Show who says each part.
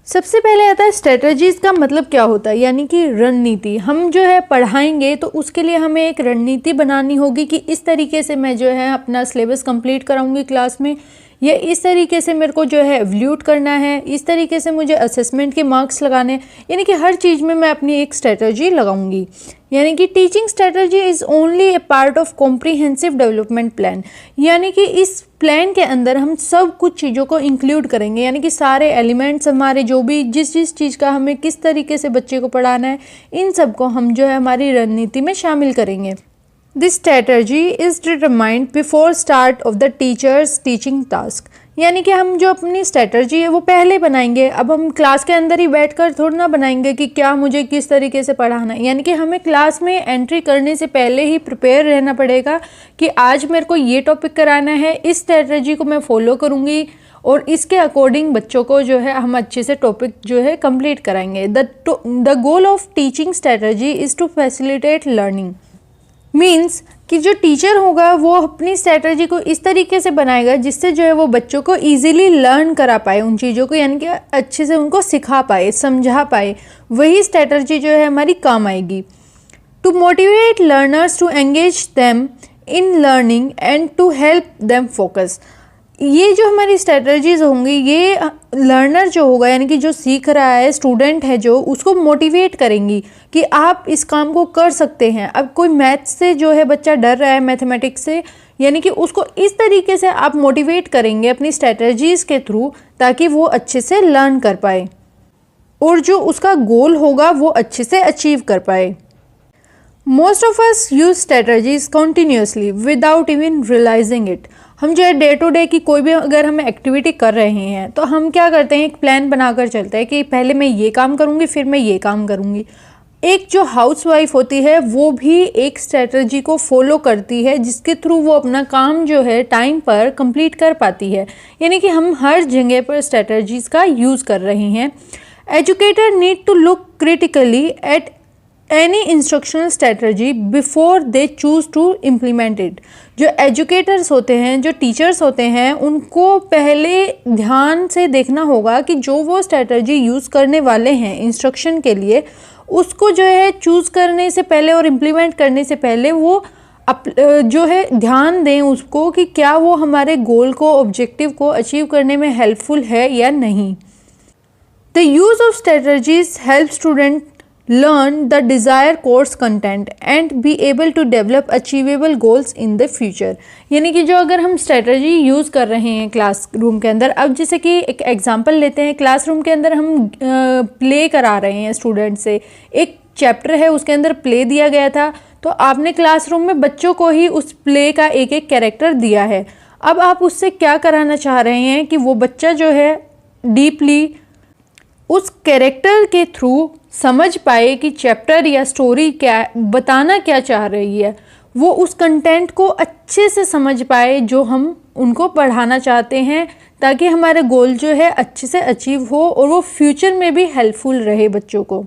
Speaker 1: सबसे पहले आता है स्ट्रेटजीज़ का मतलब क्या होता है, यानी कि रणनीति। हम जो है पढ़ाएंगे तो उसके लिए हमें एक रणनीति बनानी होगी कि इस तरीके से मैं जो है अपना सिलेबस कंप्लीट कराऊंगी क्लास में, या इस तरीके से मेरे को जो है एवल्यूट करना है, इस तरीके से मुझे असेसमेंट के मार्क्स लगाने हैं। यानी कि हर चीज़ में मैं अपनी एक स्ट्रेटजी लगाऊंगी। यानी कि teaching strategy is only A part of comprehensive development plan. यानी कि इस प्लान के अंदर हम सब कुछ चीज़ों को इंक्लूड करेंगे, यानी कि सारे एलिमेंट्स हमारे जो भी जिस चीज़ का हमें किस तरीके से बच्चे को पढ़ाना है, इन सब को हम जो है हमारी रणनीति में शामिल करेंगे। This strategy is determined before start of the teachers teaching task. यानी कि हम जो अपनी स्ट्रेटजी है वो पहले बनाएंगे। अब हम क्लास के अंदर ही बैठकर थोड़ा ना बनाएंगे कि क्या मुझे किस तरीके से पढ़ाना है। यानी कि हमें क्लास में एंट्री करने से पहले ही प्रिपेयर रहना पड़ेगा कि आज मेरे को ये टॉपिक कराना है, इस स्ट्रेटजी को मैं फॉलो करूँगी और इसके अकॉर्डिंग बच्चों को जो है हम अच्छे से टॉपिक जो है कंप्लीट कराएंगे। The goal of teaching strategy is to facilitate learning. Means कि जो टीचर होगा वो अपनी स्ट्रेटजी को इस तरीके से बनाएगा जिससे जो है वो बच्चों को इजीली लर्न करा पाए उन चीज़ों को, यानी कि अच्छे से उनको सिखा पाए, समझा पाए। वही स्ट्रेटजी जो है हमारी काम आएगी। To motivate learners to engage them in learning and to help them focus. ये जो हमारी स्ट्रेटजीज होंगी ये लर्नर जो होगा, यानी कि जो सीख रहा है, स्टूडेंट है जो, उसको मोटिवेट करेंगी कि आप इस काम को कर सकते हैं। अब कोई मैथ्स से जो है बच्चा डर रहा है, मैथमेटिक्स से, यानी कि उसको इस तरीके से आप मोटिवेट करेंगे अपनी स्ट्रेटजीज़ के थ्रू ताकि वो अच्छे से लर्न कर पाए और जो उसका गोल होगा वो अच्छे से अचीव कर पाए। Most of us use strategies continuously without even realising it. हम जो है डे टू डे की कोई भी अगर हम एक्टिविटी कर रहे हैं तो हम क्या करते हैं, एक प्लान बनाकर चलते हैं कि पहले मैं ये काम करूँगी, फिर मैं ये काम करूँगी। एक जो हाउसवाइफ होती है वो भी एक स्ट्रेटजी को फॉलो करती है जिसके थ्रू वो अपना काम जो है टाइम पर कंप्लीट कर पाती है। यानी कि हम हर जगह पर स्ट्रेटजीज का यूज़ कर रहे हैं। Educator need to look critically at any instructional strategy before they choose to implement it. जो एजुकेटर्स होते हैं, जो टीचर्स होते हैं, उनको पहले ध्यान से देखना होगा कि जो वो स्ट्रेटजी यूज़ करने वाले हैं इंस्ट्रक्शन के लिए, उसको जो है चूज़ करने से पहले और इम्प्लीमेंट करने से पहले वो जो है ध्यान दें उसको कि क्या वो हमारे गोल को, ऑब्जेक्टिव को अचीव करने में हेल्पफुल है या नहीं। The use of strategies help student learn the desired course content and be able to develop achievable goals in the future। यानी कि जो अगर हम स्ट्रेटजी यूज़ कर रहे हैं क्लास रूम के अंदर, अब जैसे कि एक एग्जांपल लेते हैं, क्लास रूम के अंदर हम प्ले करा रहे हैं स्टूडेंट से, एक चैप्टर है उसके अंदर प्ले दिया गया था, तो आपने क्लासरूम में बच्चों को ही उस प्ले का एक एक कैरेक्टर दिया है। अब आप उससे क्या कराना चाह रहे हैं कि वो बच्चा जो है डीपली उस कैरेक्टर के थ्रू समझ पाए कि चैप्टर या स्टोरी क्या बताना क्या चाह रही है, वो उस कंटेंट को अच्छे से समझ पाए जो हम उनको पढ़ाना चाहते हैं, ताकि हमारे गोल जो है अच्छे से अचीव हो और वो फ्यूचर में भी हेल्पफुल रहे बच्चों को।